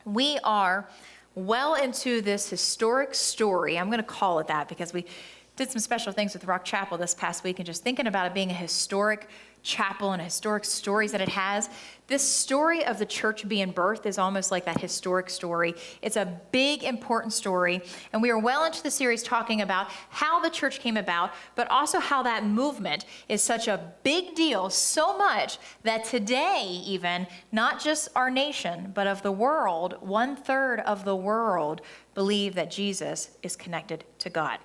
We are well into this historic story. I'm going to call it that because we did some special things with Rock Chapel this past week, and just thinking about it being a historic chapel and historic stories that it has. This story of the church being birthed is almost like that historic story. It's a big, important story. And we are well into the series talking about how the church came about, but also how that movement is such a big deal, so much that today even, not just our nation, but of the world, 1/3 of the world believe that Jesus is connected to God.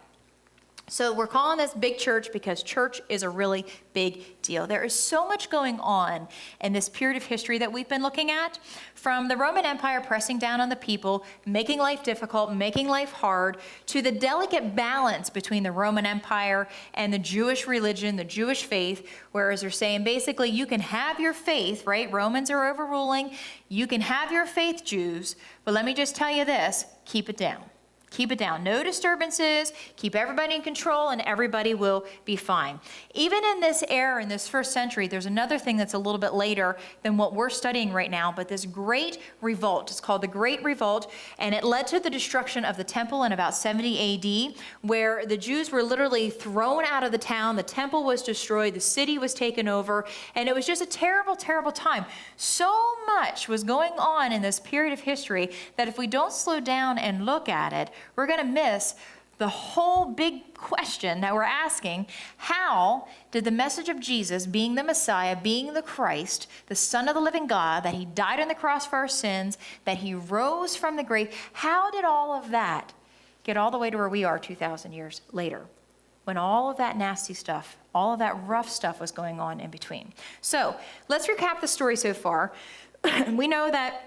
So we're calling this Big Church because church is a really big deal. There is so much going on in this period of history that we've been looking at, from the Roman Empire pressing down on the people, making life difficult, making life hard, to the delicate balance between the Roman Empire and the Jewish religion, the Jewish faith, whereas they're saying basically you can have your faith, right? Romans are overruling. You can have your faith, Jews, but let me just tell you this, keep it down. Keep it down. No disturbances. Keep everybody in control and everybody will be fine. Even in this era, in this first century, there's another thing that's a little bit later than what we're studying right now, but this great revolt. It's called the Great Revolt, and it led to the destruction of the temple in about 70 AD, where the Jews were literally thrown out of the town. The temple was destroyed. The city was taken over, and it was just a terrible, terrible time. So much was going on in this period of history that if we don't slow down and look at it, we're going to miss the whole big question that we're asking. How did the message of Jesus being the Messiah, being the Christ, the Son of the living God, that he died on the cross for our sins, that he rose from the grave, how did all of that get all the way to where we are 2,000 years later, when all of that nasty stuff, all of that rough stuff was going on in between? So let's recap the story so far. We know that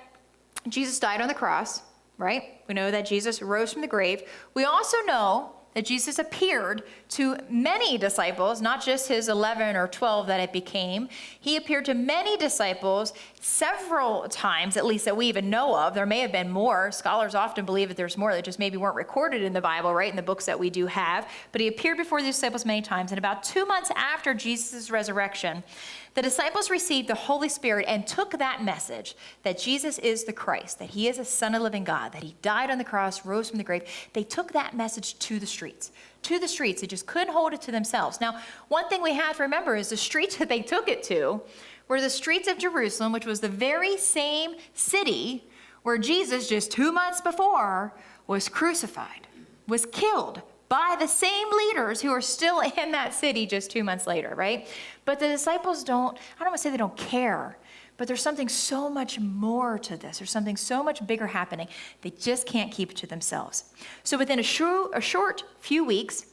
Jesus died on the cross, right? We know that Jesus rose from the grave. We also know that Jesus appeared to many disciples, not just his 11 or 12 that it became. He appeared to many disciples several times, at least that we even know of. There may have been more. Scholars often believe that there's more that just maybe weren't recorded in the Bible, right, in the books that we do have. But he appeared before the disciples many times. And about 2 months after Jesus' resurrection, the disciples received the Holy Spirit and took that message that Jesus is the Christ, that he is a Son of the living God, that he died on the cross, rose from the grave. They took that message to the streets. To the streets. They just couldn't hold it to themselves. Now, one thing we have to remember is the streets that they took it to were the streets of Jerusalem, which was the very same city where Jesus, just 2 months before, was crucified, was killed by the same leaders who are still in that city just 2 months later, right? But the disciples I don't want to say they don't care, but there's something so much more to this. There's something so much bigger happening. They just can't keep it to themselves. So within a short few weeks,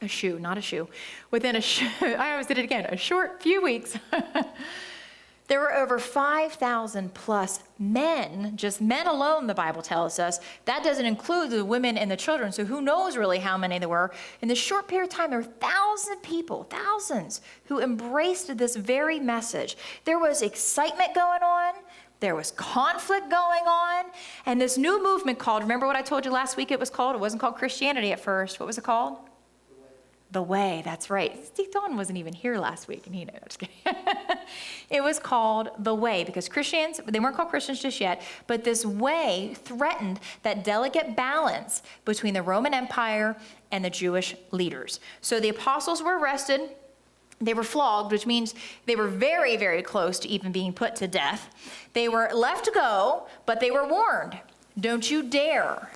within I almost did it again, a short few weeks, there were over 5,000 plus men, just men alone, the Bible tells us. That doesn't include the women and the children, so who knows really how many there were. In this short period of time, there were 1,000 people, thousands, who embraced this very message. There was excitement going on. There was conflict going on. And this new movement called, remember what I told you last week it was called? It wasn't called Christianity at first. What was it called? The Way, that's right. Steve Don wasn't even here last week, and he knew. Just kidding. It was called The Way because Christians, they weren't called Christians just yet, but this way threatened that delicate balance between the Roman Empire and the Jewish leaders. So the apostles were arrested. They were flogged, which means they were very, very close to even being put to death. They were left to go, but they were warned. Don't you dare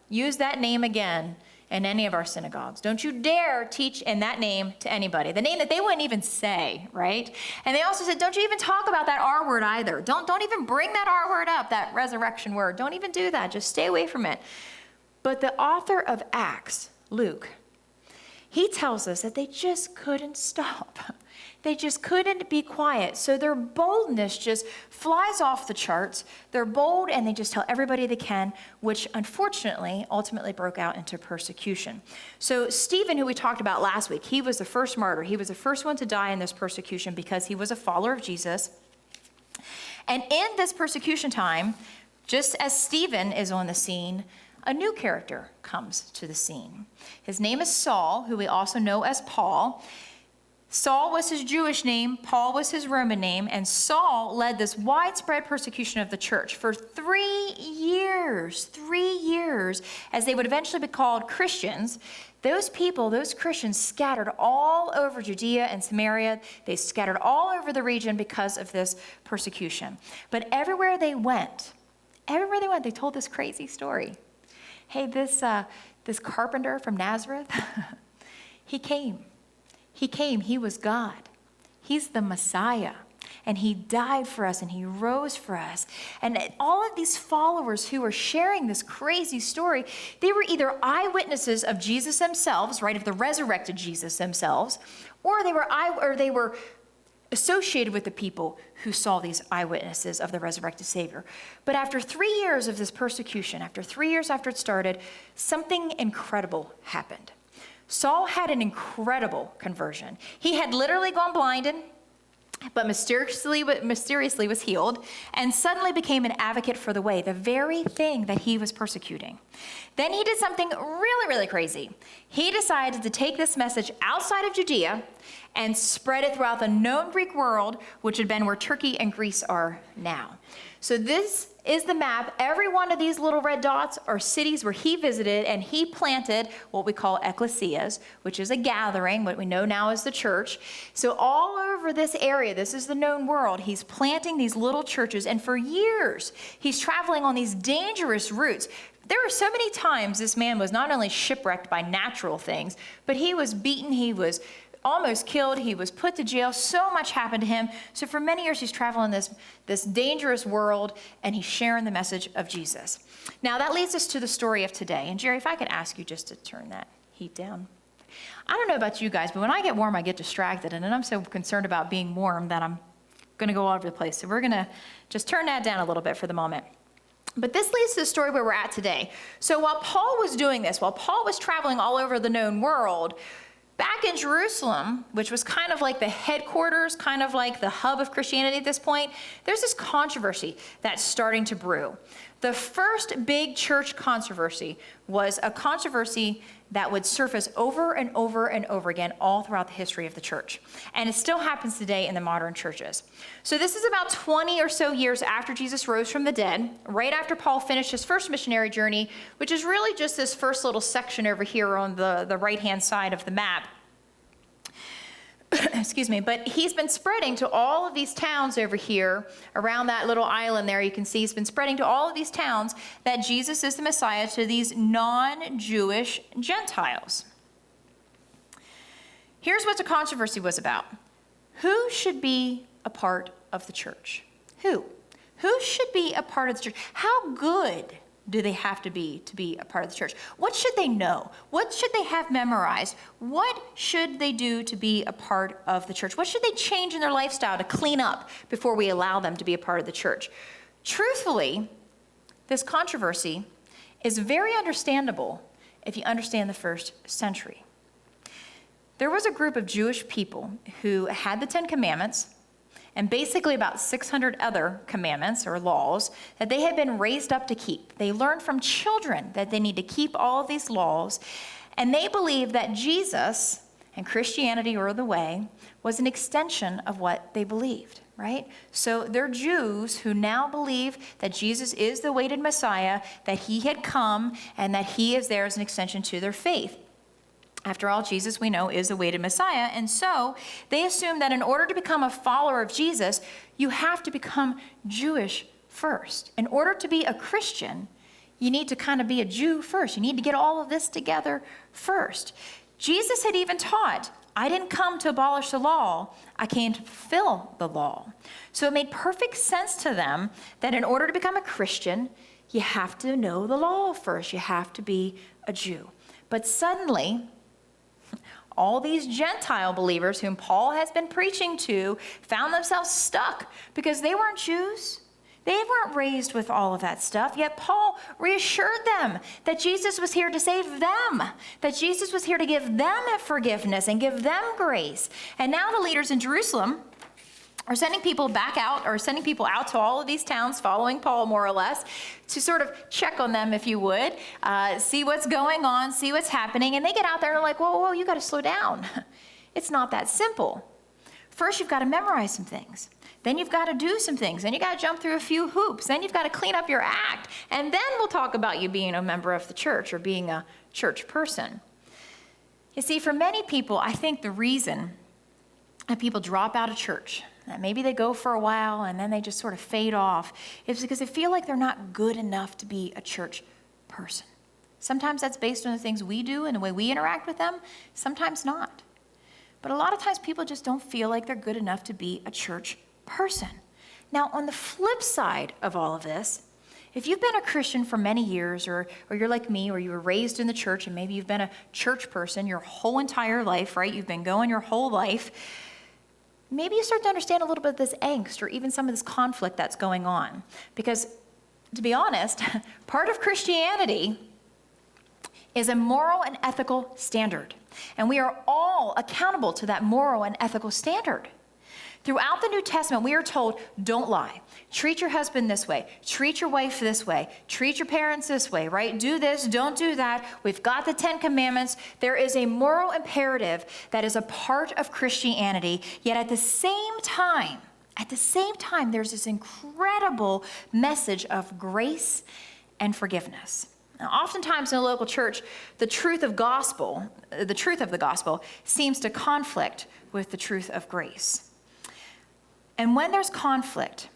use that name again in any of our synagogues. Don't you dare teach in that name to anybody. The name that they wouldn't even say, right? And they also said, don't you even talk about that R word either. Don't even bring that R word up, that resurrection word. Don't even do that. Just stay away from it. But the author of Acts, Luke, he tells us that they just couldn't stop. They just couldn't be quiet. So their boldness just flies off the charts. They're bold and they just tell everybody they can, which unfortunately ultimately broke out into persecution. So Stephen, who we talked about last week, he was the first martyr. He was the first one to die in this persecution because he was a follower of Jesus. And in this persecution time, just as Stephen is on the scene, a new character comes to the scene. His name is Saul, who we also know as Paul. Saul was his Jewish name, Paul was his Roman name, and Saul led this widespread persecution of the church for 3 years, as they would eventually be called Christians. Those people, those Christians, scattered all over Judea and Samaria. They scattered all over the region because of this persecution. But everywhere they went, they told this crazy story. Hey, this carpenter from Nazareth, he came. He was God. He's the Messiah. And he died for us and he rose for us. And all of these followers who were sharing this crazy story, they were either eyewitnesses of Jesus themselves, right, of the resurrected Jesus themselves, or they were associated with the people who saw these eyewitnesses of the resurrected Savior. But after 3 years of this persecution, after 3 years after it started, something incredible happened. Saul had an incredible conversion. He had literally gone blinded, but mysteriously was healed, and suddenly became an advocate for the way, the very thing that he was persecuting. Then he did something really, really crazy. He decided to take this message outside of Judea and spread it throughout the known Greek world, which had been where Turkey and Greece are now. So this is the map. Every one of these little red dots are cities where he visited, and he planted what we call ecclesias, which is a gathering, what we know now as the church. So all over this area, this is the known world, he's planting these little churches, and for years, he's traveling on these dangerous routes. There were so many times this man was not only shipwrecked by natural things, but he was beaten, he was almost killed, he was put to jail, so much happened to him. So for many years, he's traveling this dangerous world, and he's sharing the message of Jesus. Now that leads us to the story of today. And Jerry, if I could ask you just to turn that heat down. I don't know about you guys, but when I get warm, I get distracted, and then I'm so concerned about being warm that I'm gonna go all over the place. So we're gonna just turn that down a little bit for the moment. But this leads to the story where we're at today. So while Paul was doing this, while Paul was traveling all over the known world, back in Jerusalem, which was kind of like the headquarters, kind of like the hub of Christianity at this point, there's this controversy that's starting to brew. The first big church controversy was a controversy that would surface over and over and over again all throughout the history of the church. And it still happens today in the modern churches. So this is about 20 or so years after Jesus rose from the dead, right after Paul finished his first missionary journey, which is really just this first little section over here on the right-hand side of the map. Excuse me, but he's been spreading to all of these towns over here around that little island there. You can see he's been spreading to all of these towns that Jesus is the Messiah to these non-Jewish Gentiles. Here's what the controversy was about. Who should be a part of the church? Who? Who should be a part of the church? How good do they have to be a part of the church? What should they know? What should they have memorized? What should they do to be a part of the church? What should they change in their lifestyle to clean up before we allow them to be a part of the church? Truthfully, this controversy is very understandable if you understand the first century. There was a group of Jewish people who had the 10 Commandments, and basically about 600 other commandments or laws that they had been raised up to keep. They learned from children that they need to keep all of these laws, and they believed that Jesus and Christianity, or the way, was an extension of what they believed, right? So they're Jews who now believe that Jesus is the awaited Messiah, that he had come, and that he is there as an extension to their faith. After all, Jesus, we know, is the awaited Messiah, and so they assume that in order to become a follower of Jesus, you have to become Jewish first. In order to be a Christian, you need to kind of be a Jew first. You need to get all of this together first. Jesus had even taught, I didn't come to abolish the law, I came to fulfill the law. So it made perfect sense to them that in order to become a Christian, you have to know the law first. You have to be a Jew. But suddenly, all these Gentile believers whom Paul has been preaching to found themselves stuck because they weren't Jews. They weren't raised with all of that stuff, yet Paul reassured them that Jesus was here to save them, that Jesus was here to give them forgiveness and give them grace. And now the leaders in Jerusalem are sending people back out, or sending people out to all of these towns following Paul more or less, to sort of check on them, if you would, see what's going on, see what's happening. And they get out there and they're like, whoa, you got to slow down. It's not that simple. First, you've got to memorize some things. Then you've got to do some things. Then you've got to jump through a few hoops. Then you've got to clean up your act. And then we'll talk about you being a member of the church or being a church person. You see, for many people, I think the reason that people drop out of church, that maybe they go for a while and then they just sort of fade off, is because they feel like they're not good enough to be a church person. Sometimes that's based on the things we do and the way we interact with them. Sometimes not. But a lot of times people just don't feel like they're good enough to be a church person. Now, on the flip side of all of this, if you've been a Christian for many years, or you're like me, or you were raised in the church, and maybe you've been a church person your whole entire life, right? You've been going your whole life. Maybe you start to understand a little bit of this angst or even some of this conflict that's going on. Because, to be honest, part of Christianity is a moral and ethical standard. And we are all accountable to that moral and ethical standard. Throughout the New Testament, we are told, don't lie. Treat your husband this way. Treat your wife this way. Treat your parents this way, right? Do this, don't do that. We've got the 10 Commandments. There is a moral imperative that is a part of Christianity, yet at the same time, there's this incredible message of grace and forgiveness. Now, oftentimes in a local church, the truth of the gospel seems to conflict with the truth of grace. And when there's conflict,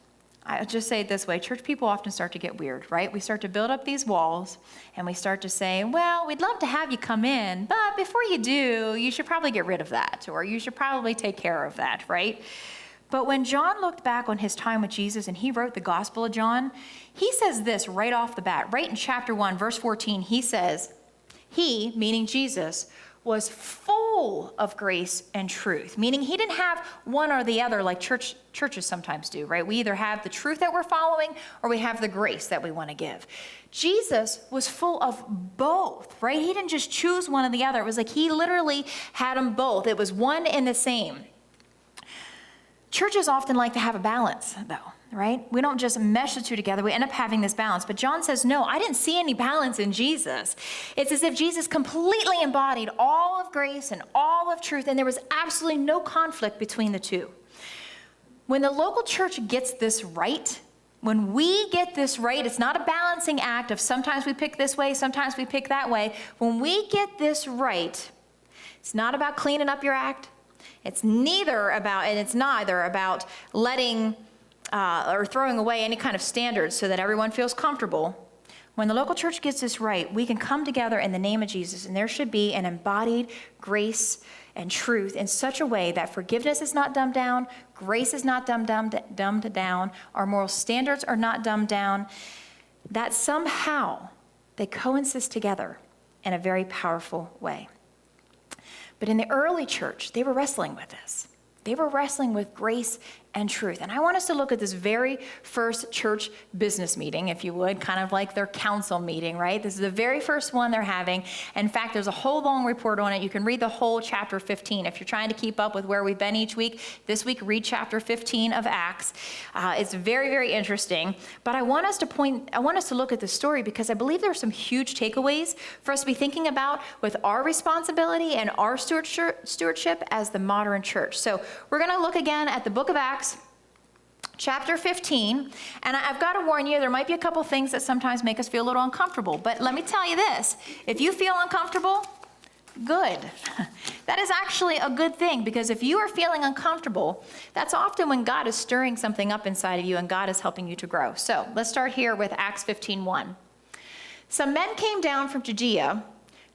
I'll just say it this way, church people often start to get weird, right? We start to build up these walls, and we start to say, well, we'd love to have you come in, but before you do, you should probably get rid of that, or you should probably take care of that, right? But when John looked back on his time with Jesus and he wrote the Gospel of John, he says this right off the bat, right in chapter 1, verse 14, he says, he, meaning Jesus, was full of grace and truth, meaning he didn't have one or the other like churches sometimes do, right? We either have the truth that we're following or we have the grace that we want to give. Jesus was full of both, right? He didn't just choose one or the other. It was like he literally had them both. It was one and the same. Churches often like to have a balance, though, right? We don't just mesh the two together. We end up having this balance. But John says, no, I didn't see any balance in Jesus. It's as if Jesus completely embodied all of grace and all of truth, and there was absolutely no conflict between the two. When the local church gets this right, when we get this right, it's not a balancing act of sometimes we pick this way, sometimes we pick that way. When we get this right, it's not about cleaning up your act. It's neither about letting or throwing away any kind of standards so that everyone feels comfortable. When the local church gets this right, we can come together in the name of Jesus, and there should be an embodied grace and truth in such a way that forgiveness is not dumbed down, grace is not dumbed down, our moral standards are not dumbed down, that somehow they coexist together in a very powerful way. But in the early church, they were wrestling with this. They were wrestling with grace and truth. And I want us to look at this very first church business meeting, if you would, kind of like their council meeting, right? This is the very first one they're having. In fact, there's a whole long report on it. You can read the whole chapter 15. If you're trying to keep up with where we've been each week, this week read chapter 15 of Acts. It's very, very interesting. But I want us to look at the story because I believe there are some huge takeaways for us to be thinking about with our responsibility and our stewardship as the modern church. So we're going to look again at the book of Acts, chapter 15, and I've got to warn you, there might be a couple things that sometimes make us feel a little uncomfortable, but let me tell you this, if you feel uncomfortable, good. That is actually a good thing, because if you are feeling uncomfortable, that's often when God is stirring something up inside of you and God is helping you to grow. So let's start here with Acts 15:1. Some men came down from Judea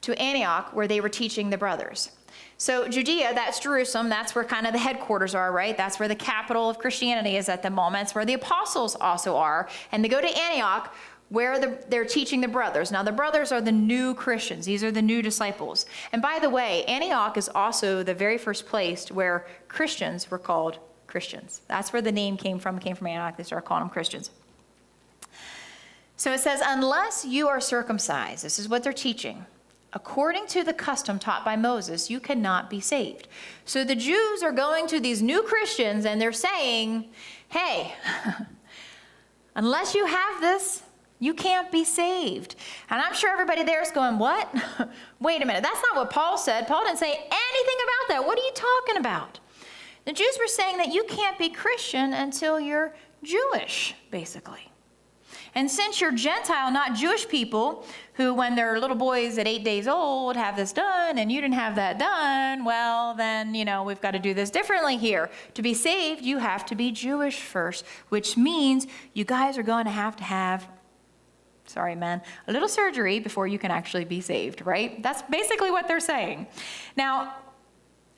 to Antioch where they were teaching the brothers. So Judea, that's Jerusalem, that's where kind of the headquarters are, right? That's where the capital of Christianity is at the moment. It's where the apostles also are. And they go to Antioch where they're teaching the brothers. Now the brothers are the new Christians. These are the new disciples. And by the way, Antioch is also the very first place where Christians were called Christians. That's where the name came from. It came from Antioch. They started calling them Christians. So it says, unless you are circumcised, this is what they're teaching, according to the custom taught by Moses, you cannot be saved. So the Jews are going to these new Christians and they're saying, hey, unless you have this, you can't be saved. And I'm sure everybody there is going, what? Wait a minute, that's not what Paul said. Paul didn't say anything about that. What are you talking about? The Jews were saying that you can't be Christian until you're Jewish, basically. And since you're Gentile, not Jewish people, who when they're little boys at 8 days old have this done, and you didn't have that done, well, then, we've got to do this differently here. To be saved, you have to be Jewish first, which means you guys are going to have, sorry, man, a little surgery before you can actually be saved, right? That's basically what they're saying. Now,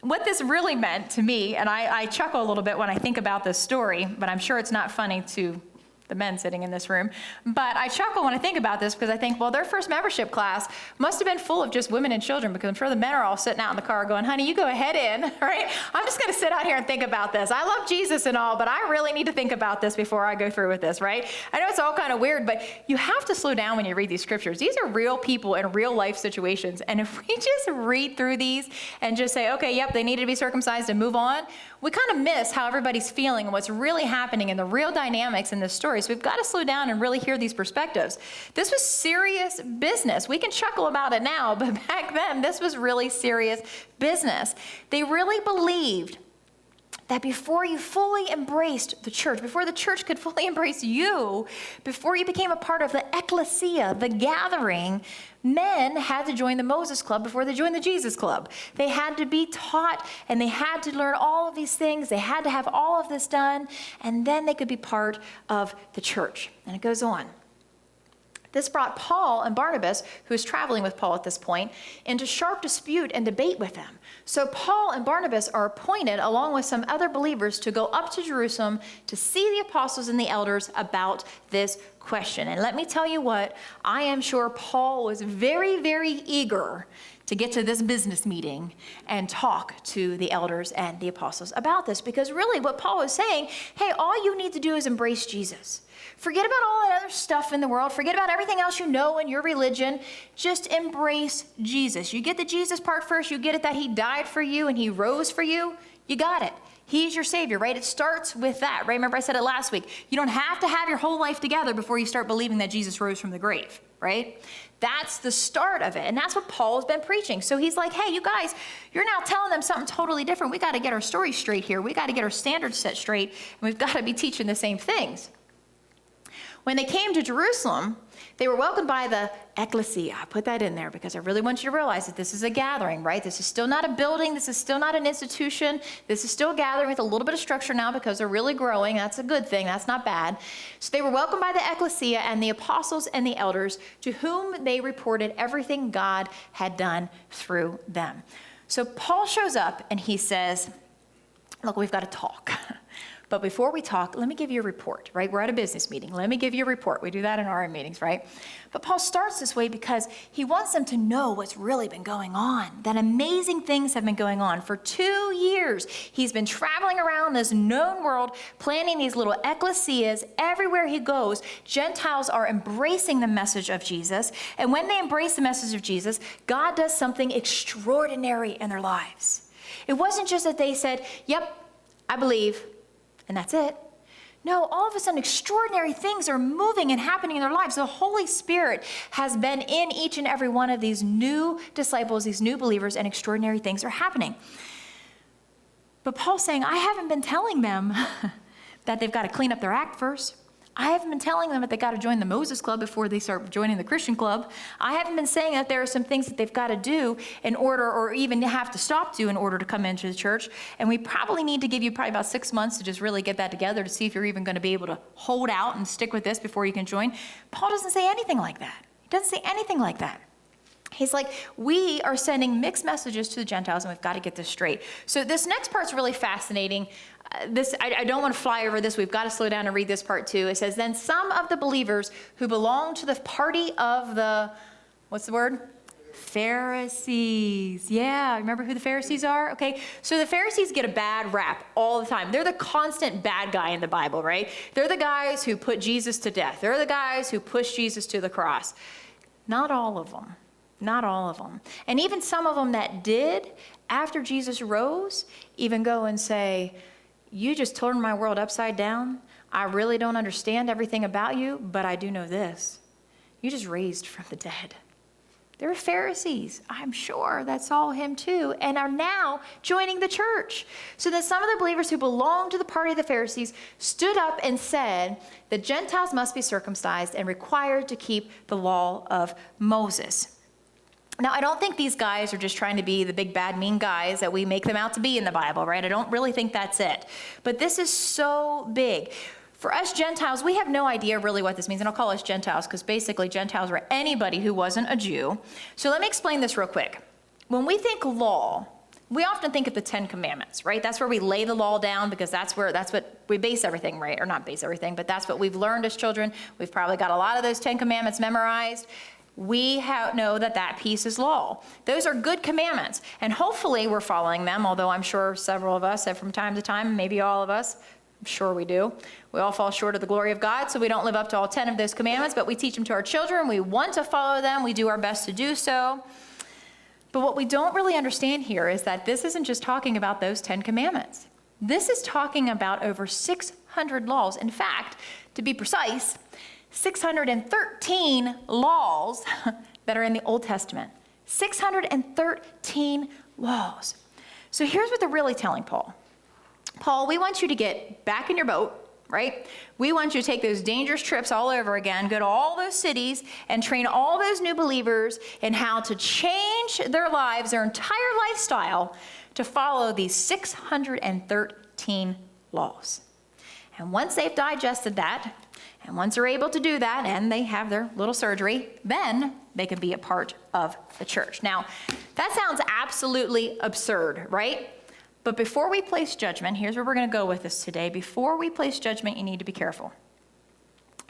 what this really meant to me, and I chuckle a little bit when I think about this story, but I'm sure it's not funny to the men sitting in this room. But I chuckle when I think about this because I think, well, their first membership class must have been full of just women and children, because I'm sure the men are all sitting out in the car going, honey, you go ahead in, right? I'm just going to sit out here and think about this. I love Jesus and all, but I really need to think about this before I go through with this, right? I know it's all kind of weird, but you have to slow down when you read these scriptures. These are real people in real life situations. And if we just read through these and just say, okay, yep, they needed to be circumcised and move on, we kind of miss how everybody's feeling and what's really happening and the real dynamics in this story. So we've got to slow down and really hear these perspectives. This was serious business. We can chuckle about it now, but back then, this was really serious business. They really believed that before you fully embraced the church, before the church could fully embrace you, before you became a part of the ecclesia, the gathering, men had to join the Moses Club before they joined the Jesus Club. They had to be taught, and they had to learn all of these things. They had to have all of this done, and then they could be part of the church. And it goes on. This brought Paul and Barnabas, who was traveling with Paul at this point, into sharp dispute and debate with them. So Paul and Barnabas are appointed, along with some other believers, to go up to Jerusalem to see the apostles and the elders about this question. And let me tell you what, I am sure Paul was very, very eager to get to this business meeting and talk to the elders and the apostles about this. Because really what Paul was saying, hey, all you need to do is embrace Jesus. Forget about all that other stuff in the world. Forget about everything else you know in your religion. Just embrace Jesus. You get the Jesus part first. You get it that he died for you and he rose for you. You got it. He's your Savior, right? It starts with that, right? Remember I said it last week. You don't have to have your whole life together before you start believing that Jesus rose from the grave, right? That's the start of it. And that's what Paul has been preaching. So he's like, hey, you guys, you're now telling them something totally different. We got to get our story straight here. We got to get our standards set straight. And we've got to be teaching the same things. When they came to Jerusalem, they were welcomed by the ecclesia. I put that in there because I really want you to realize that this is a gathering, right? This is still not a building. This is still not an institution. This is still a gathering with a little bit of structure now because they're really growing. That's a good thing. That's not bad. So they were welcomed by the ecclesia and the apostles and the elders, to whom they reported everything God had done through them. So Paul shows up and he says, look, we've got to talk. But before we talk, let me give you a report, right? We're at a business meeting. Let me give you a report. We do that in our meetings, right? But Paul starts this way because he wants them to know what's really been going on, that amazing things have been going on. For 2 years, he's been traveling around this known world, planning these little ecclesias. Everywhere he goes, Gentiles are embracing the message of Jesus. And when they embrace the message of Jesus, God does something extraordinary in their lives. It wasn't just that they said, yep, I believe, and that's it. No, all of a sudden, extraordinary things are moving and happening in their lives. The Holy Spirit has been in each and every one of these new disciples, these new believers, and extraordinary things are happening. But Paul's saying, I haven't been telling them that they've got to clean up their act first. I haven't been telling them that they got to join the Moses Club before they start joining the Christian club. I haven't been saying that there are some things that they've got to do in order, or even have to stop doing in order to come into the church. And we probably need to give you probably about 6 months to just really get that together to see if you're even going to be able to hold out and stick with this before you can join. Paul doesn't say anything like that. He doesn't say anything like that. He's like, we are sending mixed messages to the Gentiles, and we've got to get this straight. So this next part's really fascinating. I don't want to fly over this. We've got to slow down and read this part too. It says, then some of the believers who belonged to the party of the, what's the word? Pharisees. Yeah, remember who the Pharisees are? Okay, so the Pharisees get a bad rap all the time. They're the constant bad guy in the Bible, right? They're the guys who put Jesus to death. They're the guys who pushed Jesus to the cross. Not all of them. Not all of them. And even some of them that did, after Jesus rose, even go and say, you just turned my world upside down. I really don't understand everything about you, but I do know this. You just raised from the dead. There were Pharisees, I'm sure, that saw him too, and are now joining the church. So then some of the believers who belonged to the party of the Pharisees stood up and said the Gentiles must be circumcised and required to keep the law of Moses. Now, I don't think these guys are just trying to be the big, bad, mean guys that we make them out to be in the Bible, right? I don't really think that's it. But this is so big. For us Gentiles, we have no idea really what this means, and I'll call us Gentiles because basically Gentiles were anybody who wasn't a Jew. So let me explain this real quick. When we think law, we often think of the 10 Commandments, right? That's where we lay the law down because that's what we base everything, right? Or not base everything, but that's what we've learned as children. We've probably got a lot of those 10 Commandments memorized. We know that piece is law. Those are good commandments, and hopefully we're following them, although I'm sure several of us have from time to time, maybe all of us, I'm sure we do. We all fall short of the glory of God, so we don't live up to all 10 of those commandments, but we teach them to our children. We want to follow them. We do our best to do so. But what we don't really understand here is that this isn't just talking about those 10 commandments. This is talking about over 600 laws. In fact, to be precise, 613 laws that are in the Old Testament. 613 laws. So here's what they're really telling Paul. Paul, we want you to get back in your boat, right? We want you to take those dangerous trips all over again, go to all those cities and train all those new believers in how to change their lives, their entire lifestyle, to follow these 613 laws. And once they've digested that, and once they're able to do that, and they have their little surgery, then they can be a part of the church. Now, that sounds absolutely absurd, right? But before we place judgment, here's where we're going to go with this today. Before we place judgment, you need to be careful.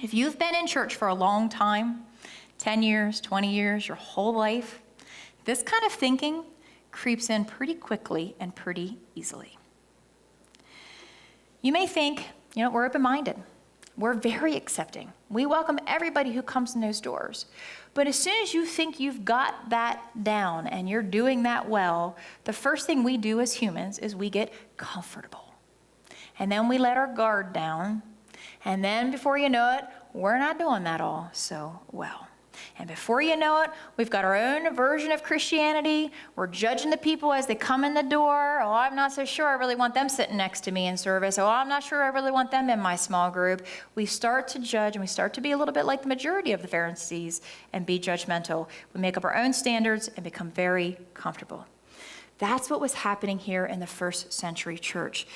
If you've been in church for a long time, 10 years, 20 years, your whole life, this kind of thinking creeps in pretty quickly and pretty easily. You may think, we're open-minded. We're very accepting. We welcome everybody who comes in those doors. But as soon as you think you've got that down and you're doing that well, the first thing we do as humans is we get comfortable. And then we let our guard down. And then before you know it, we're not doing that all so well. And before you know it, we've got our own version of Christianity. We're judging the people as they come in the door. Oh, I'm not so sure I really want them sitting next to me in service. Oh, I'm not sure I really want them in my small group. We start to judge, and we start to be a little bit like the majority of the Pharisees and be judgmental. We make up our own standards and become very comfortable. That's what was happening here in the first century church.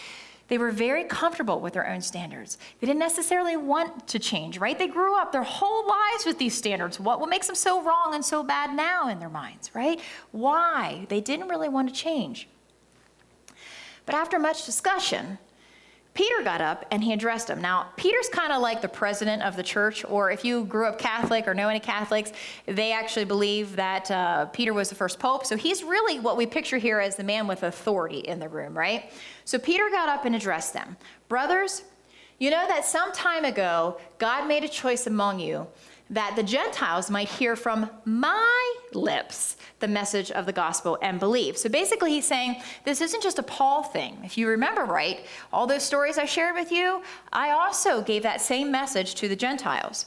They were very comfortable with their own standards. They didn't necessarily want to change, right? They grew up their whole lives with these standards. What makes them so wrong and so bad now in their minds, right? Why? They didn't really want to change. But after much discussion, Peter got up and he addressed them. Now, Peter's kind of like the president of the church, or if you grew up Catholic or know any Catholics, they actually believe that Peter was the first pope. So he's really what we picture here as the man with authority in the room, right? So Peter got up and addressed them. Brothers, you know that some time ago, God made a choice among you that the Gentiles might hear from my lips the message of the gospel and believe. So basically he's saying, this isn't just a Paul thing. If you remember right, all those stories I shared with you, I also gave that same message to the Gentiles.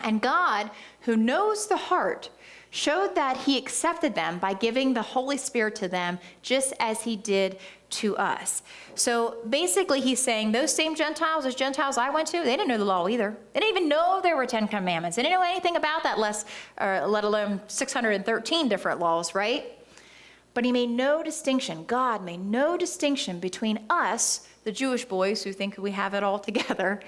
And God, who knows the heart, showed that he accepted them by giving the Holy Spirit to them, just as he did to us. So basically he's saying those same Gentiles, as Gentiles I went to, they didn't know the law either. They didn't even know there were 10 commandments. They didn't know anything about that, let alone 613 different laws, right? But he made no distinction. God made no distinction between us, the Jewish boys who think we have it all together,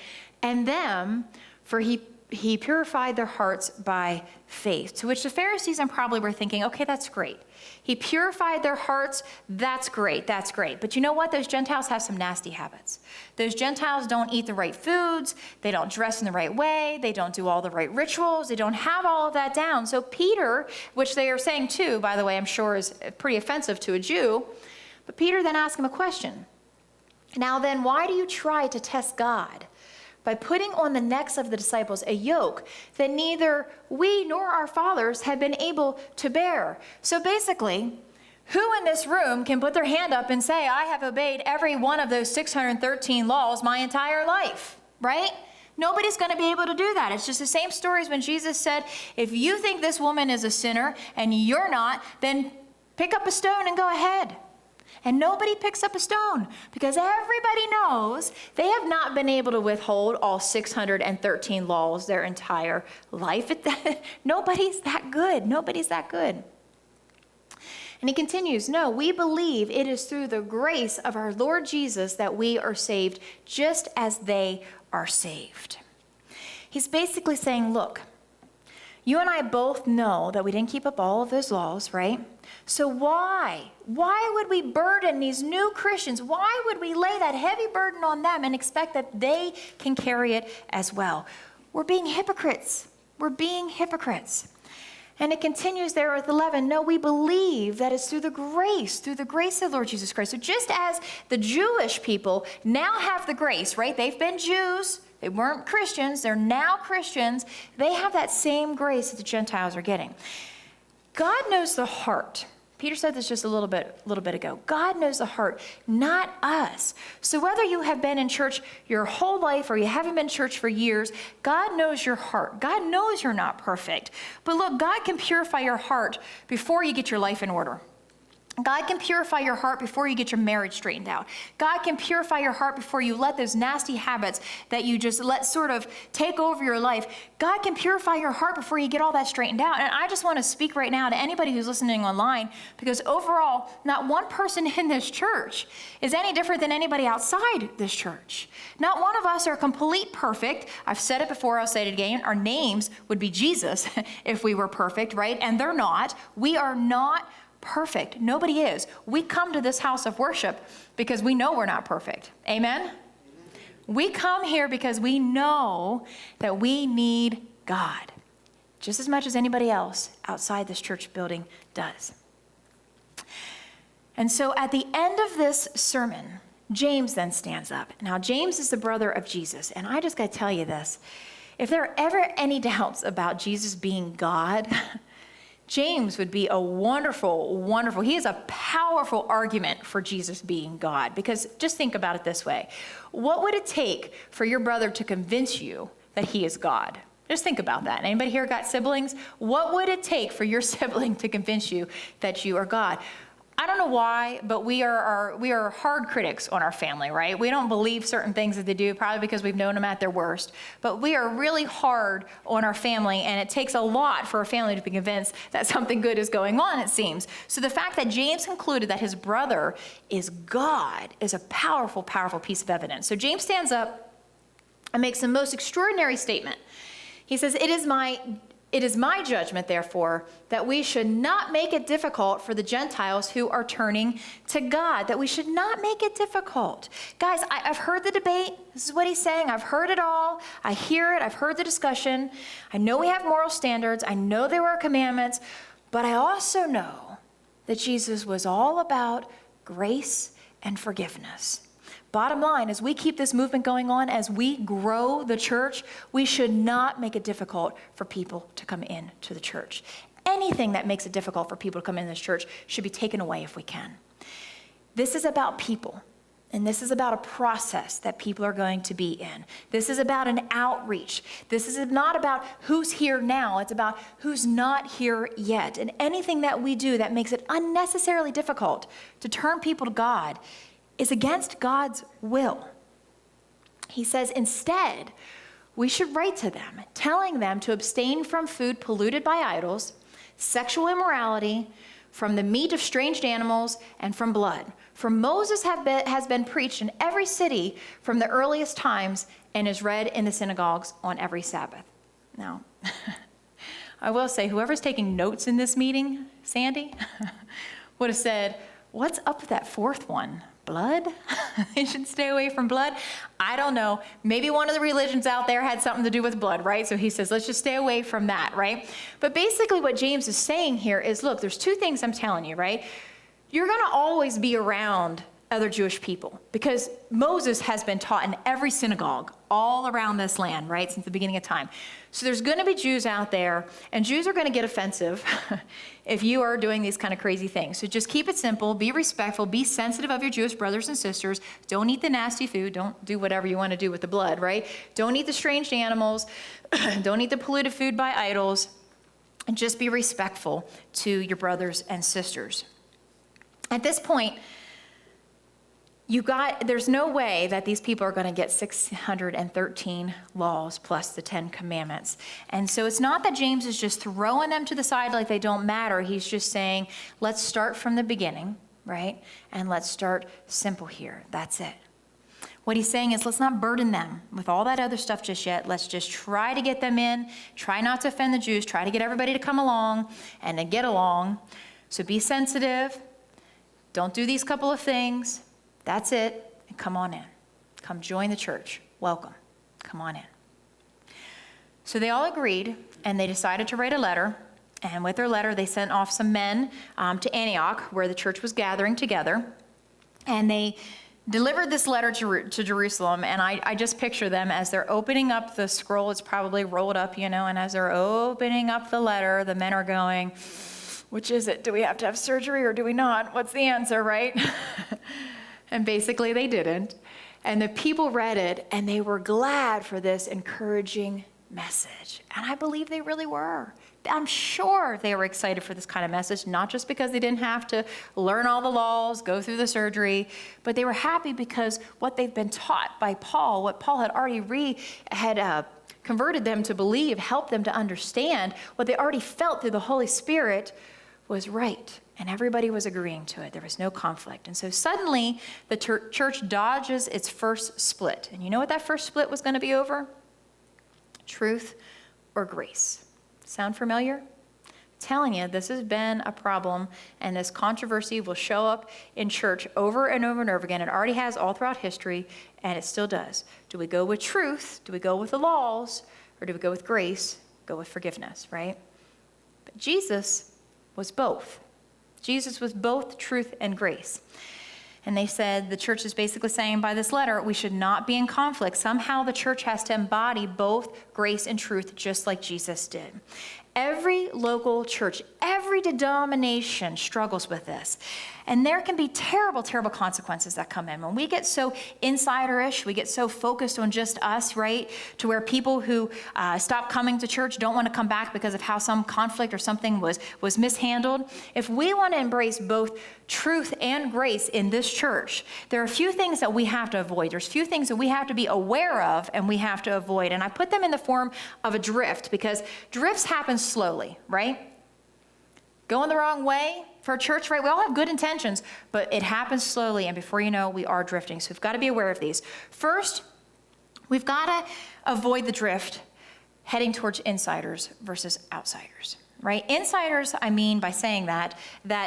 and them, for he purified their hearts by faith. To which the Pharisees probably were thinking, okay, that's great. He purified their hearts. That's great. That's great. But you know what? Those Gentiles have some nasty habits. Those Gentiles don't eat the right foods. They don't dress in the right way. They don't do all the right rituals. They don't have all of that down. So Peter, which they are saying too, by the way, I'm sure is pretty offensive to a Jew. But Peter then asked him a question. Now then, why do you try to test God by putting on the necks of the disciples a yoke that neither we nor our fathers have been able to bear? So basically, who in this room can put their hand up and say, I have obeyed every one of those 613 laws my entire life, right? Nobody's going to be able to do that. It's just the same story as when Jesus said, if you think this woman is a sinner and you're not, then pick up a stone and go ahead. And nobody picks up a stone because everybody knows they have not been able to withhold all 613 laws their entire life. Nobody's that good. Nobody's that good. And he continues, no, we believe it is through the grace of our Lord Jesus that we are saved, just as they are saved. He's basically saying, look, you and I both know that we didn't keep up all of those laws, right? So why would we burden these new Christians? Why would we lay that heavy burden on them and expect that they can carry it as well? We're being hypocrites. We're being hypocrites. And it continues there with 11. No, we believe that it's through the grace of Lord Jesus Christ. So just as the Jewish people now have the grace, right? They've been Jews. They weren't Christians. They're now Christians. They have that same grace that the Gentiles are getting. God knows the heart. Peter said this just a little bit ago. God knows the heart, not us. So whether you have been in church your whole life or you haven't been in church for years, God knows your heart. God knows you're not perfect. But look, God can purify your heart before you get your life in order. God can purify your heart before you get your marriage straightened out. God can purify your heart before you let those nasty habits that you just let sort of take over your life. God can purify your heart before you get all that straightened out. And I just want to speak right now to anybody who's listening online, because overall, not one person in this church is any different than anybody outside this church. Not one of us are complete perfect. I've said it before, I'll say it again. Our names would be Jesus if we were perfect, right? And they're not. We are not perfect. Nobody is. We come to this house of worship because we know we're not perfect. Amen? We come here because we know that we need God just as much as anybody else outside this church building does. And so at the end of this sermon, James then stands up. Now, James is the brother of Jesus. And I just got to tell you this. If there are ever any doubts about Jesus being God, James would be a wonderful, he has a powerful argument for Jesus being God. Because just think about it this way. What would it take for your brother to convince you that he is God? Just think about that. Anybody here got siblings? What would it take for your sibling to convince you that you are God? I don't know why, but we are hard critics on our family, right? We don't believe certain things that they do, probably because we've known them at their worst. But we are really hard on our family, and it takes a lot for a family to be convinced that something good is going on, it seems. So the fact that James concluded that his brother is God is a powerful piece of evidence. So James stands up and makes the most extraordinary statement. He says, It is my judgment, therefore, that we should not make it difficult for the Gentiles who are turning to God, that we should not make it difficult. Guys, I've heard the debate. This is what he's saying. I've heard it all. I hear it. I've heard the discussion. I know we have moral standards. I know there are commandments, but I also know that Jesus was all about grace and forgiveness. Bottom line, as we keep this movement going on, as we grow the church, we should not make it difficult for people to come in to the church. Anything that makes it difficult for people to come in this church should be taken away if we can. This is about people, and this is about a process that people are going to be in. This is about an outreach. This is not about who's here now. It's about who's not here yet. And anything that we do that makes it unnecessarily difficult to turn people to God is against God's will. He says, instead, we should write to them, telling them to abstain from food polluted by idols, sexual immorality, from the meat of strange animals, and from blood. For Moses has been preached in every city from the earliest times and is read in the synagogues on every Sabbath. Now, I will say, whoever's taking notes in this meeting, Sandy, would have said, what's up with that fourth one? Blood? They should stay away from blood? I don't know. Maybe one of the religions out there had something to do with blood, right? So he says, let's just stay away from that, right? But basically what James is saying here is, look, there's two things I'm telling you, right? You're going to always be around other Jewish people, because Moses has been taught in every synagogue all around this land, right, since the beginning of time. So there's going to be Jews out there, and Jews are going to get offensive if you are doing these kind of crazy things. So just keep it simple, be respectful, be sensitive of your Jewish brothers and sisters. Don't eat the nasty food. Don't do whatever you want to do with the blood, right? Don't eat the strange animals. Don't eat the polluted food by idols. And just be respectful to your brothers and sisters. At this point, there's no way that these people are going to get 613 laws plus the 10 commandments. And so it's not that James is just throwing them to the side like they don't matter. He's just saying, let's start from the beginning, right? And let's start simple here. That's it. What he's saying is, let's not burden them with all that other stuff just yet. Let's just try to get them in. Try not to offend the Jews. Try to get everybody to come along and to get along. So be sensitive. Don't do these couple of things. That's it, and come on in. Come join the church. Welcome. Come on in. So they all agreed, and they decided to write a letter. And with their letter, they sent off some men to Antioch, where the church was gathering together. And they delivered this letter to Jerusalem. And I just picture them as they're opening up the scroll. It's probably rolled up, and as they're opening up the letter, the men are going, which is it? Do we have to have surgery or do we not? What's the answer, right? And basically they didn't. And the people read it and they were glad for this encouraging message. And I believe they really were. I'm sure they were excited for this kind of message, not just because they didn't have to learn all the laws, go through the surgery, but they were happy because what they've been taught by Paul, what Paul had already converted them to believe, helped them to understand, what they already felt through the Holy Spirit was right. And everybody was agreeing to it. There was no conflict. And so suddenly, the church dodges its first split. And you know what that first split was going to be over? Truth or grace. Sound familiar? I'm telling you, this has been a problem, and this controversy will show up in church over and over and over again. It already has all throughout history, and it still does. Do we go with truth? Do we go with the laws? Or do we go with grace? Go with forgiveness, right? But Jesus was both. Jesus was both truth and grace. And they said, the church is basically saying by this letter, we should not be in conflict. Somehow the church has to embody both grace and truth, just like Jesus did. Every local church, every denomination struggles with this. And there can be terrible, terrible consequences that come in. When we get so insider-ish, we get so focused on just us, right? To where people who stop coming to church don't want to come back because of how some conflict or something was mishandled. If we want to embrace both truth and grace in this church, there are a few things that we have to avoid. There's a few things that we have to be aware of and we have to avoid. And I put them in the form of a drift, because drifts happen slowly, right? Going the wrong way for a church, right? We all have good intentions, but it happens slowly, and before you know, we are drifting. So we've got to be aware of these. First, we've got to avoid the drift heading towards insiders versus outsiders, right? Insiders, I mean by saying that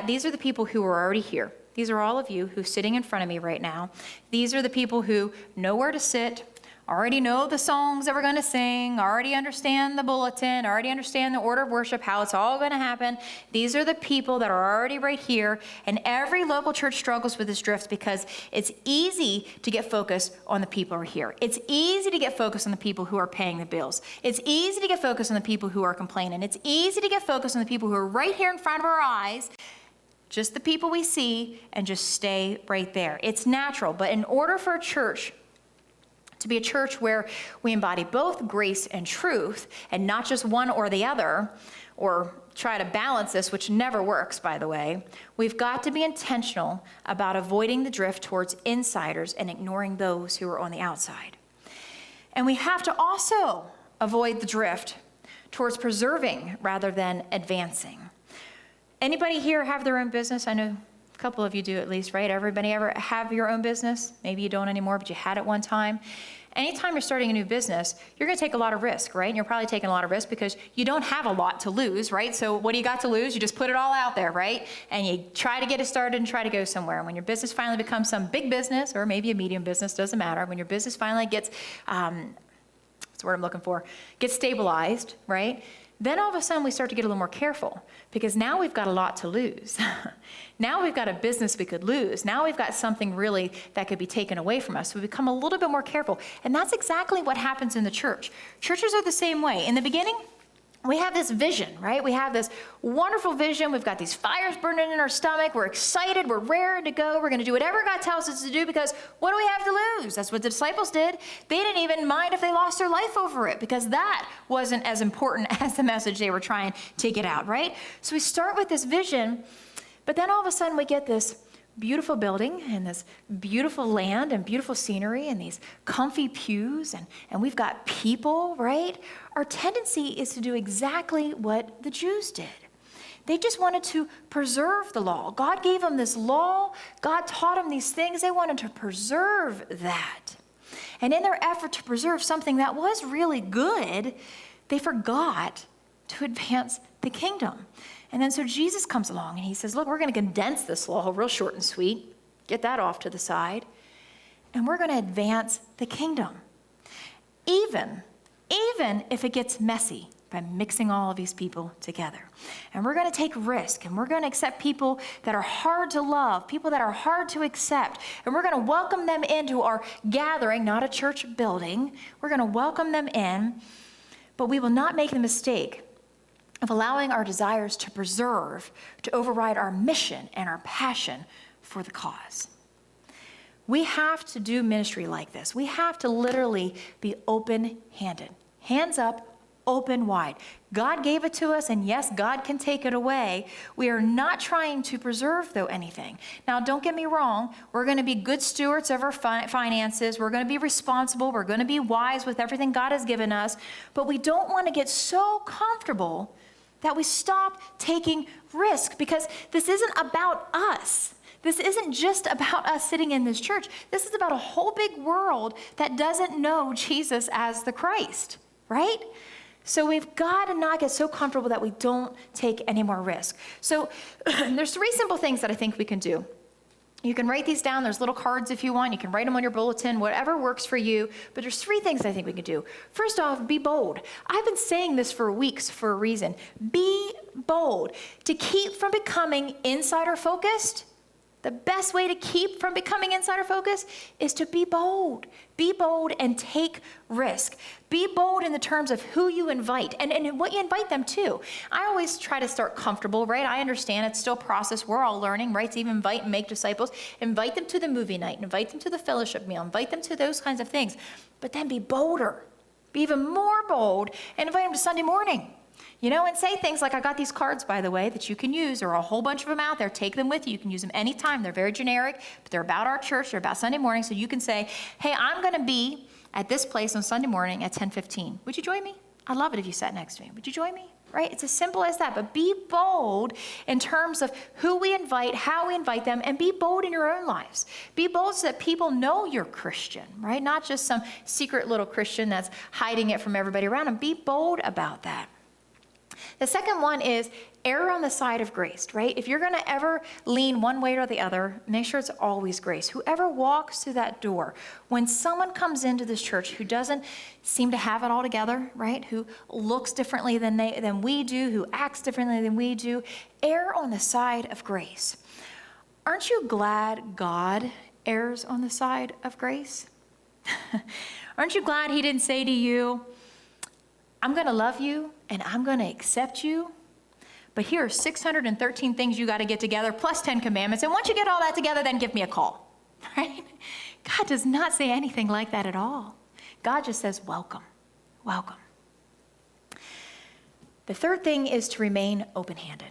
these are the people who are already here. These are all of you who's sitting in front of me right now. These are the people who know where to sit, already know the songs that we're going to sing, already understand the bulletin, already understand the order of worship, how it's all going to happen. These are the people that are already right here. And every local church struggles with this drift because it's easy to get focused on the people who are here. It's easy to get focused on the people who are paying the bills. It's easy to get focused on the people who are complaining. It's easy to get focused on the people who are right here in front of our eyes, just the people we see, and just stay right there. It's natural. But in order for a church to be a church where we embody both grace and truth, and not just one or the other, or try to balance this, which never works, by the way, we've got to be intentional about avoiding the drift towards insiders and ignoring those who are on the outside. And we have to also avoid the drift towards preserving rather than advancing. Anybody here have their own business? I know a couple of you do, at least, right? Everybody ever have your own business? Maybe you don't anymore, but you had it one time. Anytime you're starting a new business, you're going to take a lot of risk, right? And you're probably taking a lot of risk because you don't have a lot to lose, right? So what do you got to lose? You just put it all out there, right? And you try to get it started and try to go somewhere. And when your business finally becomes some big business, or maybe a medium business, doesn't matter. When your business finally gets that's the word I'm looking for, get stabilized, right? Then all of a sudden we start to get a little more careful because now we've got a lot to lose. Now we've got a business we could lose. Now we've got something really that could be taken away from us. So we become a little bit more careful. And that's exactly what happens in the church. Churches are the same way. In the beginning, we have this vision, right? We have this wonderful vision. We've got these fires burning in our stomach. We're excited. We're raring to go. We're going to do whatever God tells us to do because what do we have to lose? That's what the disciples did. They didn't even mind if they lost their life over it because that wasn't as important as the message they were trying to get out, right? So we start with this vision, but then all of a sudden we get this beautiful building and this beautiful land and beautiful scenery and these comfy pews and we've got people, right? Our tendency is to do exactly what the Jews did. They just wanted to preserve the law. God gave them this law. God taught them these things. They wanted to preserve that. And in their effort to preserve something that was really good, they forgot to advance the kingdom. And then so Jesus comes along and he says, look, we're going to condense this law real short and sweet, get that off to the side, and we're going to advance the kingdom. Even if it gets messy by mixing all of these people together. And we're going to take risk, and we're going to accept people that are hard to love, people that are hard to accept, and we're going to welcome them into our gathering, not a church building. We're going to welcome them in, but we will not make the mistake of allowing our desires to preserve, to override our mission and our passion for the cause. We have to do ministry like this. We have to literally be open-handed, hands up, open wide. God gave it to us, and yes, God can take it away. We are not trying to preserve, though, anything. Now, don't get me wrong. We're going to be good stewards of our finances. We're going to be responsible. We're going to be wise with everything God has given us. But we don't want to get so comfortable that we stop taking risk, because this isn't about us. This isn't just about us sitting in this church. This is about a whole big world that doesn't know Jesus as the Christ, right? So we've got to not get so comfortable that we don't take any more risk. So there's 3 simple things that I think we can do. You can write these down. There's little cards if you want. You can write them on your bulletin, whatever works for you. But there's 3 things I think we can do. First off, be bold. I've been saying this for weeks for a reason. Be bold. To keep from becoming insider focused, the best way to keep from becoming insider focused is to be bold. Be bold and take risk. Be bold in the terms of who you invite and what you invite them to. I always try to start comfortable, right? I understand it's still a process. We're all learning, right? To even invite and make disciples. Invite them to the movie night. Invite them to the fellowship meal. Invite them to those kinds of things. But then be bolder. Be even more bold and invite them to Sunday morning. And say things like, I got these cards, by the way, that you can use. There are a whole bunch of them out there. Take them with you. You can use them anytime. They're very generic, but they're about our church. They're about Sunday morning. So you can say, hey, I'm going to be at this place on Sunday morning at 10:15. Would you join me? I'd love it if you sat next to me. Would you join me? Right? It's as simple as that. But be bold in terms of who we invite, how we invite them, and be bold in your own lives. Be bold so that people know you're Christian, right? Not just some secret little Christian that's hiding it from everybody around them. Be bold about that. The second one is err on the side of grace, right? If you're going to ever lean one way or the other, make sure it's always grace. Whoever walks through that door, when someone comes into this church who doesn't seem to have it all together, right? Who looks differently than we do, who acts differently than we do, err on the side of grace. Aren't you glad God errs on the side of grace? Aren't you glad he didn't say to you, I'm going to love you and I'm going to accept you, but here are 613 things you got to get together plus 10 commandments. And once you get all that together, then give me a call, right? God does not say anything like that at all. God just says, welcome, welcome. The third thing is to remain open-handed.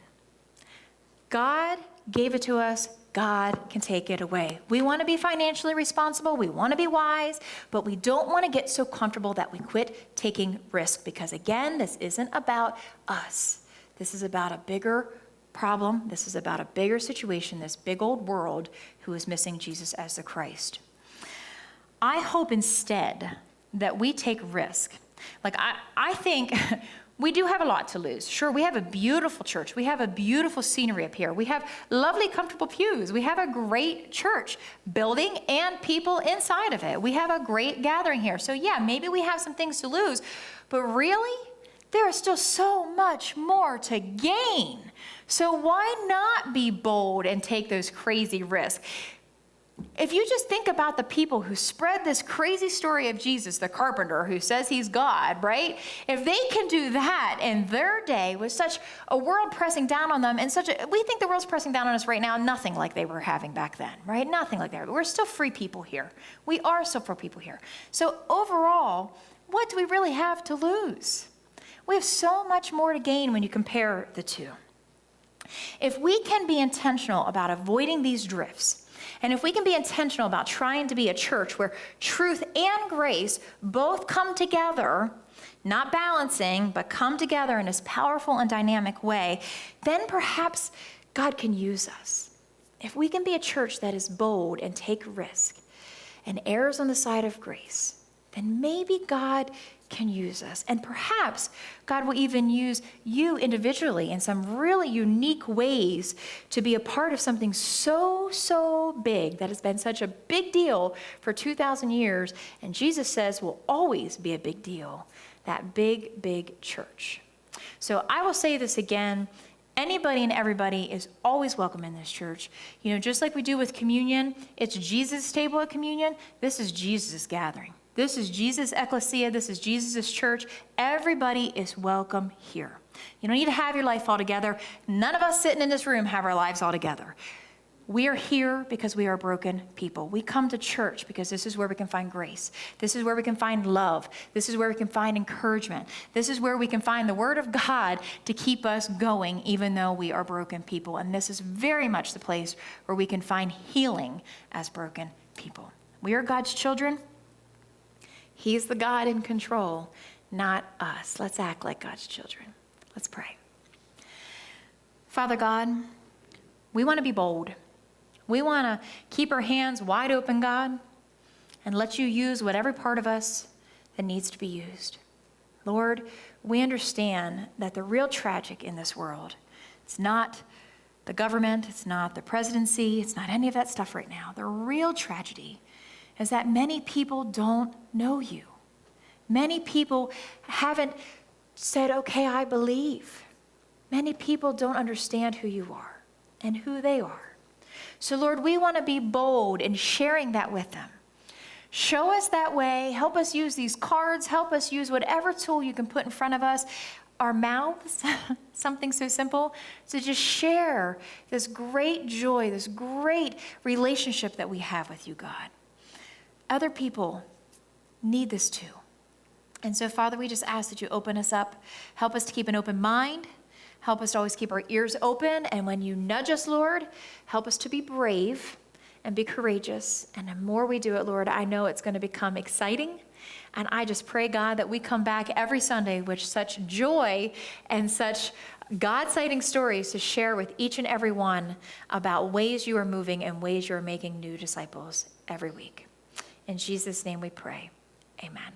God gave it to us. God can take it away. We want to be financially responsible. We want to be wise, but we don't want to get so comfortable that we quit taking risk, because again, this isn't about us. This is about a bigger problem. This is about a bigger situation, this big old world who is missing Jesus as the Christ. I hope instead that we take risk. Like I think we do have a lot to lose. Sure, we have a beautiful church. We have a beautiful scenery up here. We have lovely, comfortable pews. We have a great church building and people inside of it. We have a great gathering here. So yeah, maybe we have some things to lose, but really, there is still so much more to gain. So why not be bold and take those crazy risks? If you just think about the people who spread this crazy story of Jesus, the carpenter who says he's God, right? If they can do that in their day with such a world pressing down on them and we think the world's pressing down on us right now, nothing like they were having back then, right? Nothing like that. But we're still free people here. We are still free people here. So overall, what do we really have to lose? We have so much more to gain when you compare the two. If we can be intentional about avoiding these drifts, and if we can be intentional about trying to be a church where truth and grace both come together, not balancing, but come together in this powerful and dynamic way, then perhaps God can use us. If we can be a church that is bold and take risk and errs on the side of grace, then maybe God can use us. And perhaps God will even use you individually in some really unique ways to be a part of something so big that has been such a big deal for 2,000 years. And Jesus says will always be a big deal, that big church. So I will say this again. Anybody and everybody is always welcome in this church. You know, just like we do with communion, it's Jesus' table at communion. This is Jesus' gathering. This is Jesus' ecclesia. This is Jesus' church. Everybody is welcome here. You don't need to have your life all together. None of us sitting in this room have our lives all together. We are here because we are broken people. We come to church because this is where we can find grace. This is where we can find love. This is where we can find encouragement. This is where we can find the word of God to keep us going even though we are broken people. And this is very much the place where we can find healing as broken people. We are God's children. He's the God in control, not us. Let's act like God's children. Let's pray. Father God, we want to be bold. We want to keep our hands wide open, God, and let you use whatever part of us that needs to be used. Lord, we understand that the real tragic in this world, it's not the government, it's not the presidency, it's not any of that stuff right now. The real tragedy is that many people don't know you. Many people haven't said, okay, I believe. Many people don't understand who you are and who they are. So Lord, we want to be bold in sharing that with them. Show us that way. Help us use these cards. Help us use whatever tool you can put in front of us. Our mouths, something so simple, to just share this great joy, this great relationship that we have with you, God. Other people need this too. And so, Father, we just ask that you open us up. Help us to keep an open mind. Help us to always keep our ears open. And when you nudge us, Lord, help us to be brave and be courageous. And the more we do it, Lord, I know it's going to become exciting. And I just pray, God, that we come back every Sunday with such joy and such God-citing stories to share with each and every one about ways you are moving and ways you are making new disciples every week. In Jesus' name we pray. Amen.